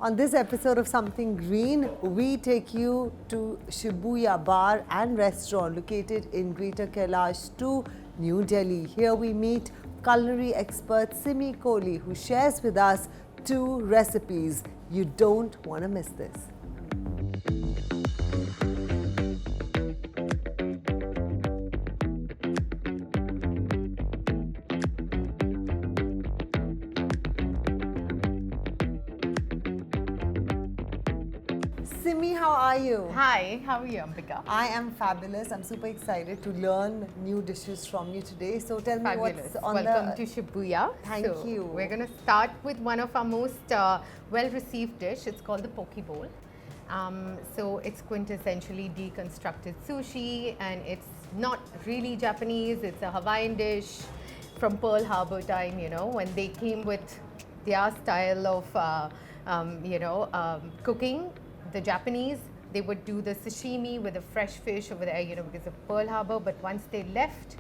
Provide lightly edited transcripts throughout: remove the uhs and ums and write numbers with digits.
On this episode of Something Green, we take you to Shibuya Bar and Restaurant located in Greater Kailash 2, New Delhi. Here we meet culinary expert Simi Kohli, who shares with us 2 recipes. You don't want to miss this. Simi, how are you? Hi, how are you, Ambika? I am fabulous. I'm super excited to learn new dishes from you today. So tell me what's on Welcome to Shibuya. Thank you. We're going to start with one of our most well-received dish. It's called the poke bowl. So it's quintessentially deconstructed sushi, and it's not really Japanese. It's a Hawaiian dish from Pearl Harbor time, when they came with their style of, cooking. The Japanese, they would do the sashimi with the fresh fish over there, because of Pearl Harbor. But once they left,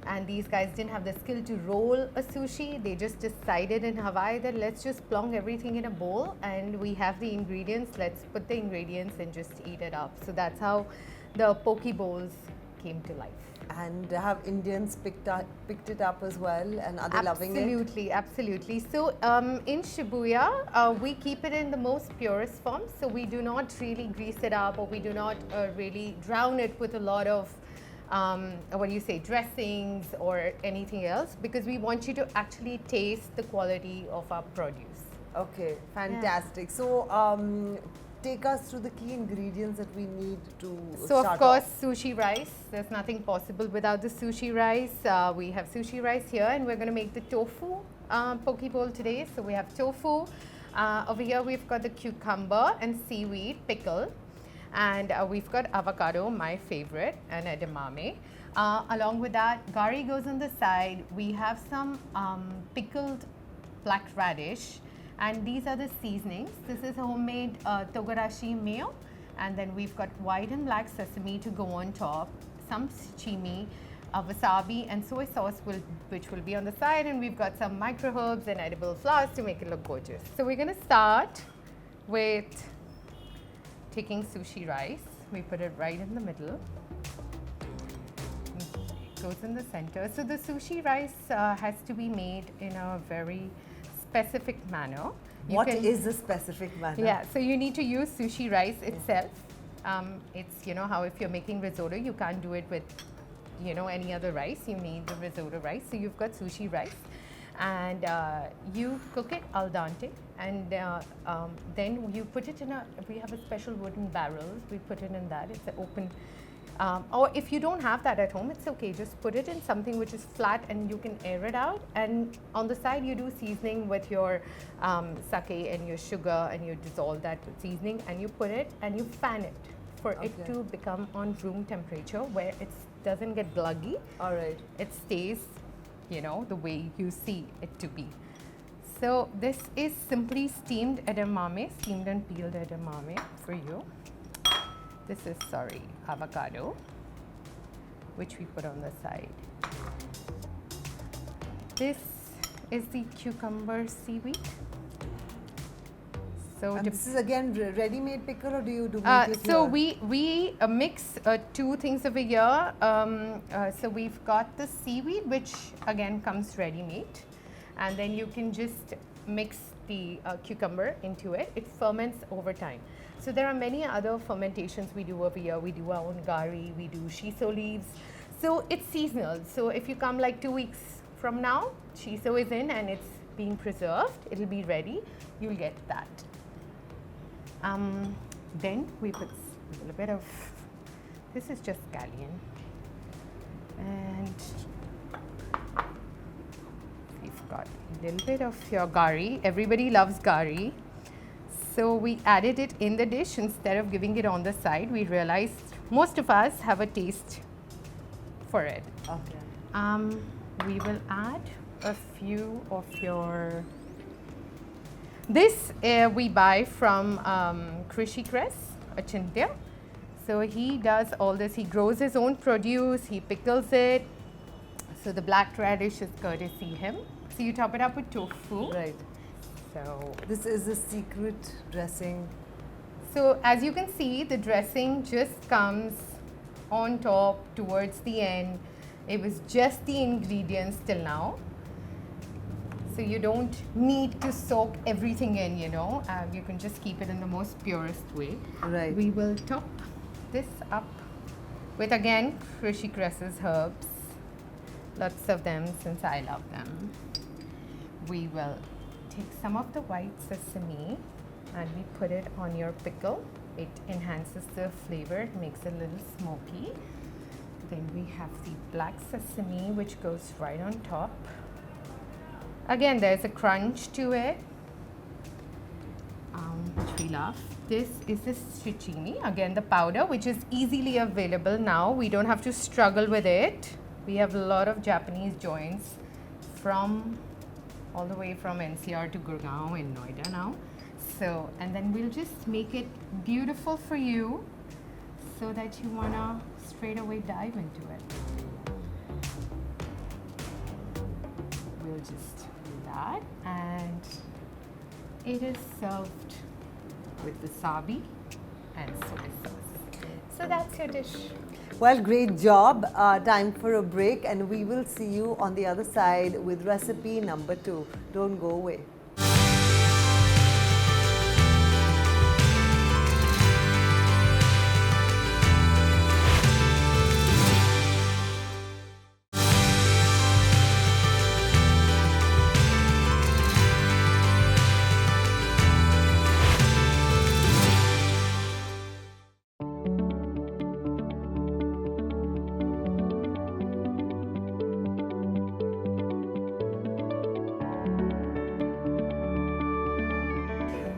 and these guys didn't have the skill to roll a sushi, they just decided in Hawaii that let's just plonk everything in a bowl, and we have the ingredients. Let's put the ingredients and just eat it up. So that's how the poke bowls came to life. And have Indians picked it up as well, and are they loving it? Absolutely, absolutely. So in Shibuya, we keep it in the most purest form. So we do not really grease it up, or we do not really drown it with a lot of dressings or anything else, because we want you to actually taste the quality of our produce. Okay, fantastic. Yeah. So take us through the key ingredients that we need to So start of course, off. Sushi rice. There's nothing possible without the sushi rice. We have sushi rice here, and we're going to make the tofu poke bowl today. So we have tofu. Over here we've got the cucumber and seaweed pickle. And we've got avocado, my favorite, and edamame. Along with that, gari goes on the side. We have some pickled black radish. And these are the seasonings. This is homemade togarashi mayo. And then we've got white and black sesame to go on top, some chimi, wasabi, and soy sauce, which will be on the side. And we've got some micro herbs and edible flowers to make it look gorgeous. So we're going to start with taking sushi rice. We put it right in the middle. It goes in the center. So the sushi rice has to be made in a very specific manner. What is the specific manner? Yeah, so you need to use sushi rice itself. It's, how if you're making risotto, you can't do it with, any other rice. You need the risotto rice. So you've got sushi rice, and you cook it al dente, and then you put it in we have a special wooden barrel. We put it in that. It's an open. Or if you don't have that at home, it's okay. Just put it in something which is flat, and you can air it out. And on the side, you do seasoning with your sake and your sugar, and you dissolve that with seasoning, and you put it and you fan it for it to become on room temperature, where it doesn't get gluggy. All right. It stays, the way you see it to be. So this is simply steamed edamame, steamed and peeled edamame for you. This is, avocado, which we put on the side. This is the cucumber seaweed. So this is again ready-made pickle, or do you do make it so here? we mix 2 things over here. So we've got the seaweed, which again comes ready-made, and then you can just mix the cucumber into it. It ferments over time. So there are many other fermentations we do over here. We do our own gari, we do shiso leaves. So it's seasonal. So if you come like 2 weeks from now, shiso is in and it's being preserved. It'll be ready. You'll get that. Then we put a little bit of, this is just scallion. And we've got a little bit of your gari. Everybody loves gari. So we added it in the dish instead of giving it on the side. We realized most of us have a taste for it. Okay. We will add a few of your. This we buy from Krishi Cress, Achintya. So he does all this. He grows his own produce. He pickles it. So the black radish is courtesy him. So you top it up with tofu. Right. So, This is a secret dressing. so as you can see, the dressing just comes on top towards the end. It was just the ingredients till now. So you don't need to soak everything in, you know. You can just keep it in the most purest way. Right. We will top this up with, again, Rishi Cress's herbs. Lots of them since I love them. We will take some of the white sesame and we put it on your pickle. It enhances the flavor, it makes it a little smoky. Then we have the black sesame which goes right on top. Again, there's a crunch to it, which we love. This is the zucchini, again the powder, which is easily available now. We don't have to struggle with it. We have a lot of Japanese joints from all the way from NCR to Gurgaon in Noida now. So, and then we'll just make it beautiful for you so that you wanna straight away dive into it. We'll just do that, and it is served with wasabi and soy sauce. So that's your dish. Well, great job. Time for a break, and we will see you on the other side with recipe number 2. Don't go away.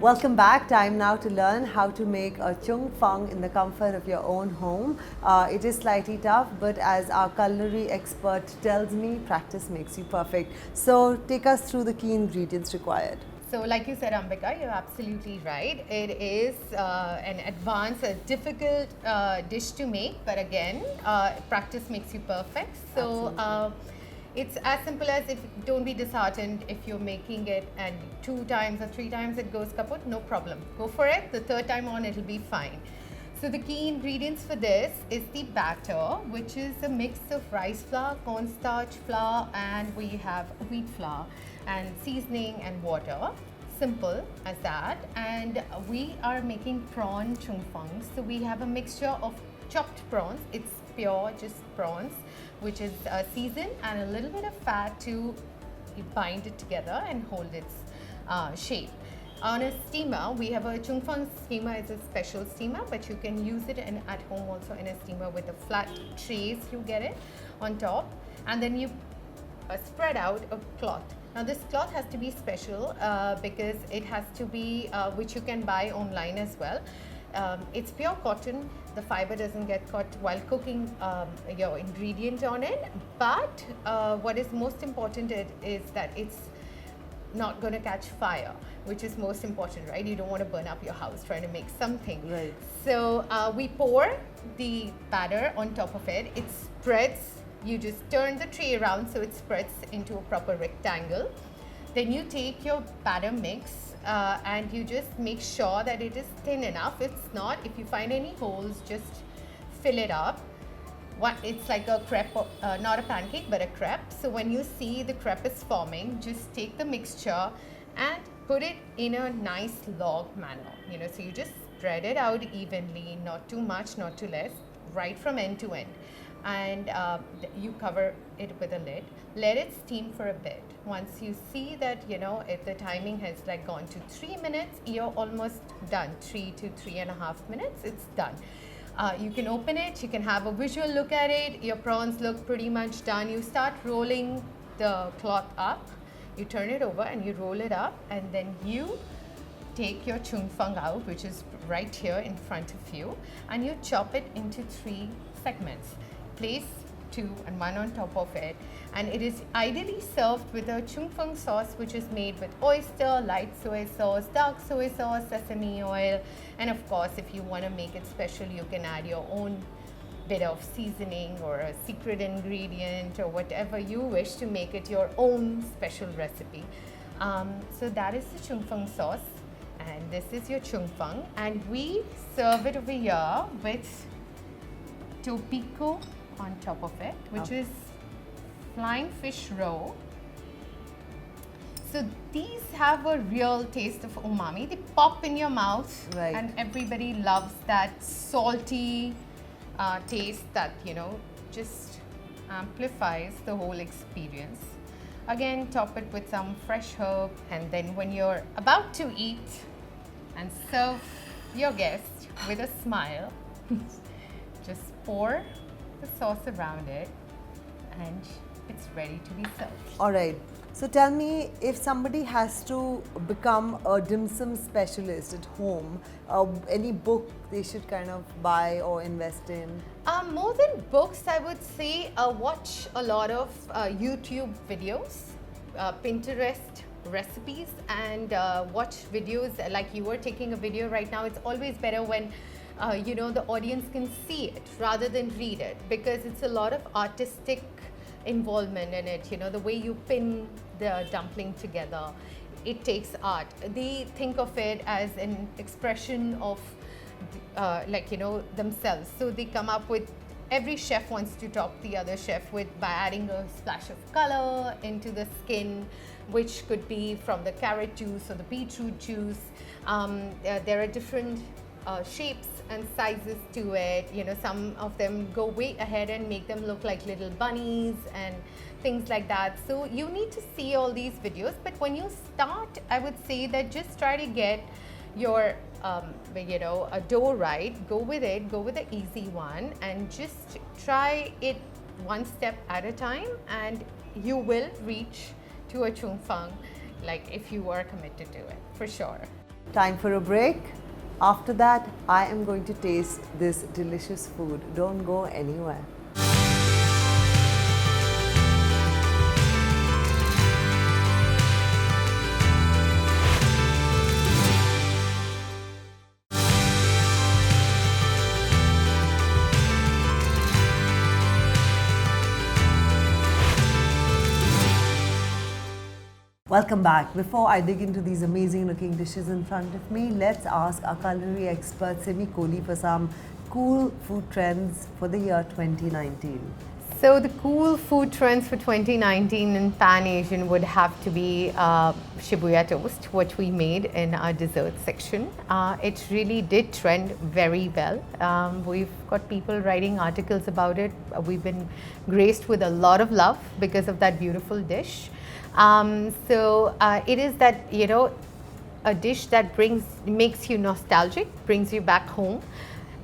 Welcome back. Time now to learn how to make a Cheung fung in the comfort of your own home. It is slightly tough, but as our culinary expert tells me, practice makes you perfect. So take us through the key ingredients required. So like you said, Ambika, you're absolutely right. It is an advanced, a difficult dish to make, but again, practice makes you perfect. So it's as simple as, if don't be disheartened if you're making it and 2 times or 3 times it goes kaput, no problem. Go for it. The 3rd time on, it'll be fine. So the key ingredients for this is the batter, which is a mix of rice flour, cornstarch flour, and we have wheat flour and seasoning and water. Simple as that. And we are making prawn chung fung. So we have a mixture of chopped prawns. It's pure, just prawns, which is seasoned, and a little bit of fat to bind it together and hold its shape. On a steamer, we have a Cheung fung steamer. It's a special steamer, but you can use it at home also in a steamer with the flat trays. You get it on top, and then you spread out a cloth. Now this cloth has to be special because it has to be, which you can buy online as well. It's pure cotton. The fiber doesn't get caught while cooking your ingredient on it. But what is most important is that it's not going to catch fire, which is most important, right? You don't want to burn up your house trying to make something. Right. So we pour the batter on top of it. It spreads. You just turn the tray around so it spreads into a proper rectangle. Then you take your batter mix and you just make sure that it is thin enough. It's not, if you find any holes, just fill it up. It's like a crepe, not a pancake, but a crepe. So when you see the crepe is forming, just take the mixture and put it in a nice log manner. You know, so you just spread it out evenly, not too much, not too less, right from end to end. And you cover it with a lid. Let it steam for a bit. Once you see that, you know, if the timing has like gone to 3 minutes, you're almost done. 3 to 3.5 minutes, it's done. You can open it, you can have a visual look at it. Your prawns look pretty much done. You start rolling the cloth up, you turn it over and you roll it up, and then you take your Cheung fung out, which is right here in front of you, and you chop it into 3 segments. Place 2 and 1 on top of it, and it is ideally served with a Cheung fung sauce, which is made with oyster, light soy sauce, dark soy sauce, sesame oil, and of course if you want to make it special, you can add your own bit of seasoning or a secret ingredient or whatever you wish to make it your own special recipe. So that is the Cheung fung sauce, and this is your Cheung fung, and we serve it over here with topiko on top of it, which is flying fish roe. So these have a real taste of umami. They pop in your mouth, Right. and everybody loves that salty taste that, you know, just amplifies the whole experience. Again, top it with some fresh herb, and then when you're about to eat and serve your guest with a smile, just pour the sauce around it, and it's ready to be served. All right. So tell me, if somebody has to become a dim sum specialist at home, any book they should kind of buy or invest in? More than books, I would say watch a lot of YouTube videos, Pinterest recipes, and watch videos like you are taking a video right now. It's always better when you know, the audience can see it rather than read it, because it's a lot of artistic involvement in it. You know, the way you pin the dumpling together, it takes art. They think of it as an expression of like, you know, themselves. So they come up with, every chef wants to top the other chef with, by adding a splash of color into the skin, which could be from the carrot juice or the beetroot juice. There are different shapes and sizes to it. You know, some of them go way ahead and make them look like little bunnies and things like that. So you need to see all these videos, but when you start, I would say that just try to get your you know, a dough right. Go with it, go with the easy one, and just try it one step at a time, and you will reach to a Cheung fung, like, if you are committed to it, for sure. Time for a break. After that, I am going to taste this delicious food. Don't go anywhere. Welcome back. Before I dig into these amazing looking dishes in front of me, let's ask our culinary expert Simi Kohli for some cool food trends for the year 2019. So the cool food trends for 2019 in Pan Asian would have to be Shibuya toast, what we made in our dessert section. It really did trend very well. We've got people writing articles about it. We've been graced with a lot of love because of that beautiful dish. So it is that, you know, a dish that makes you nostalgic, brings you back home,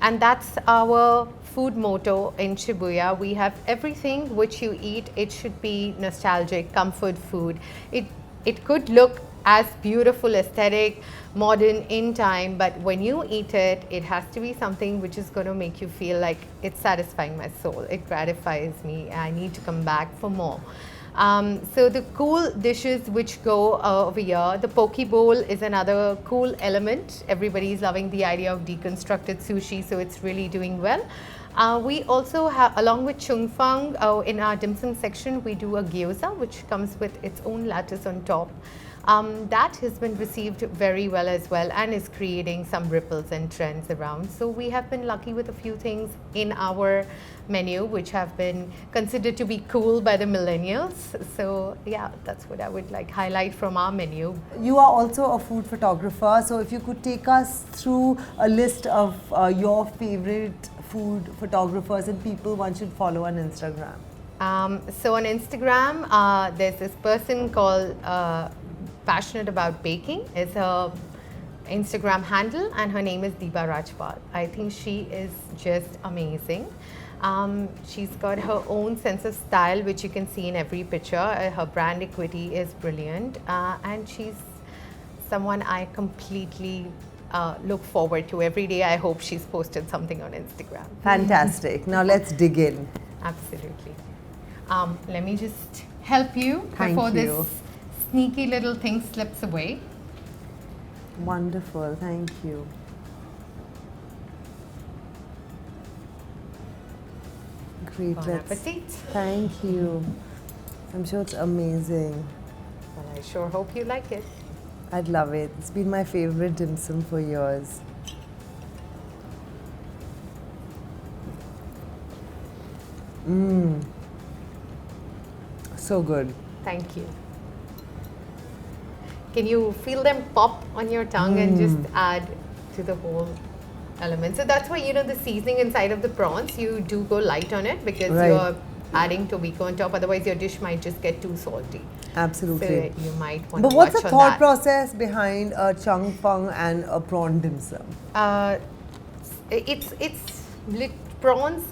and that's our food motto in Shibuya. We have everything which you eat, it should be nostalgic, comfort food. It could look as beautiful, aesthetic, modern in time, but when you eat it, it has to be something which is going to make you feel like it's satisfying my soul. It gratifies me. I need to come back for more. So the cool dishes which go over here, the poke bowl is another cool element. Everybody's loving the idea of deconstructed sushi, so it's really doing well. We also have, along with Cheung fung, in our dim sum section, we do a gyoza, which comes with its own lattice on top. That has been received very well as well, and is creating some ripples and trends around. So we have been lucky with a few things in our menu which have been considered to be cool by the millennials. So yeah, that's what I would like highlight from our menu. You are also a food photographer, so if you could take us through a list of your favorite food photographers and people one should follow on Instagram. So on Instagram, there's this person called Passionate About Baking, is her Instagram handle, and her name is Deepa Rajpal. I think she is just amazing. She's got her own sense of style, which you can see in every picture. Her brand equity is brilliant, and she's someone I completely look forward to every day. I hope she's posted something on Instagram. Fantastic. Now let's dig in. Absolutely. Let me just help you Thank before you. this sneaky little thing slips away. Wonderful. Thank you. Great. Bon let's- appetit. Thank you. I'm sure it's amazing. Well, I sure hope you like it. I'd love it. It's been my favorite dim sum for years. Mmm. So good. Thank you. Can you feel them pop on your tongue and just add to the whole element? So that's why, you know, the seasoning inside of the prawns, you do go light on it because Right. you're adding tobiko on top. Otherwise, your dish might just get too salty. Absolutely. So you might want But to what's watch the on thought that. process behind a Cheung, fung and a prawn dim sum? Prawns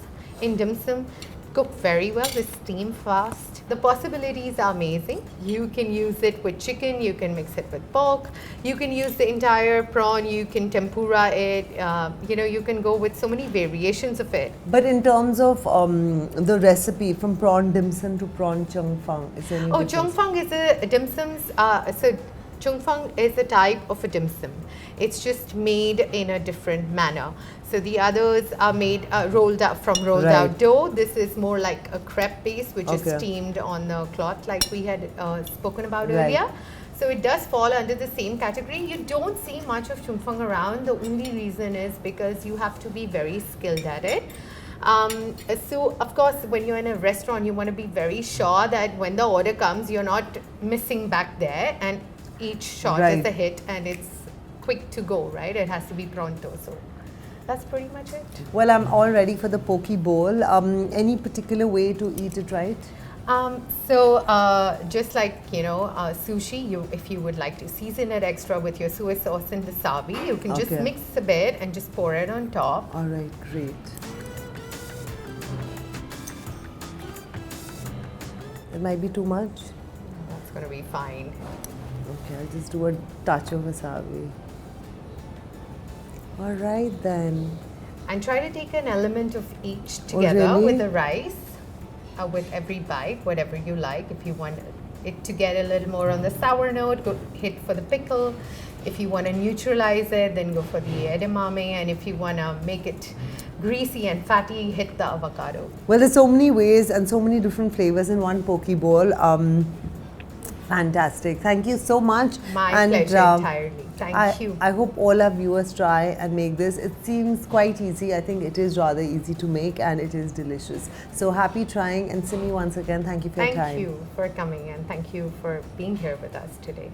in dim sum cook very well. They steam fast. The possibilities are amazing. You can use it with chicken. You can mix it with pork. You can use the entire prawn. You can tempura it. You know, you can go with so many variations of it. But in terms of the recipe from prawn dim sum to prawn Cheung fung, is there any Oh, difference? Cheung fung is a dim sums. So Cheung fung is a type of a dim sum. It's just made in a different manner. So the others are made rolled out Right. dough. This is more like a crepe base, which is Okay. steamed on the cloth, like we had spoken about Right. earlier. So it does fall under the same category. You don't see much of Cheung fung around. The only reason is because you have to be very skilled at it. So of course, when you're in a restaurant, you want to be very sure that when the order comes, you're not missing back there, and each shot Right. is a hit, and it's quick to go, right? It has to be pronto. So that's pretty much it. Well, I'm all ready for the poke bowl. Any particular way to eat it right? Just like, you know, sushi, if you would like to season it extra with your soy sauce and wasabi, you can just Okay. mix a bit and just pour it on top. All right, great. It might be too much. That's going to be fine. Okay, I'll just do a touch of wasabi. All right then. And try to take an element of each Oh, together really? with the rice, with every bite, whatever you like. If you want it to get a little more on the sour note, go hit for the pickle. If you want to neutralize it, then go for the edamame. And if you want to make it greasy and fatty, hit the avocado. Well, there's so many ways and so many different flavors in one poke bowl. Fantastic. Thank you so much. My And, pleasure entirely. Thank you. I hope all our viewers try and make this. It seems quite easy. I think it is rather easy to make and it is delicious. So happy trying. And Simi, once again, thank you for your time. Thank you for coming and thank you for being here with us today.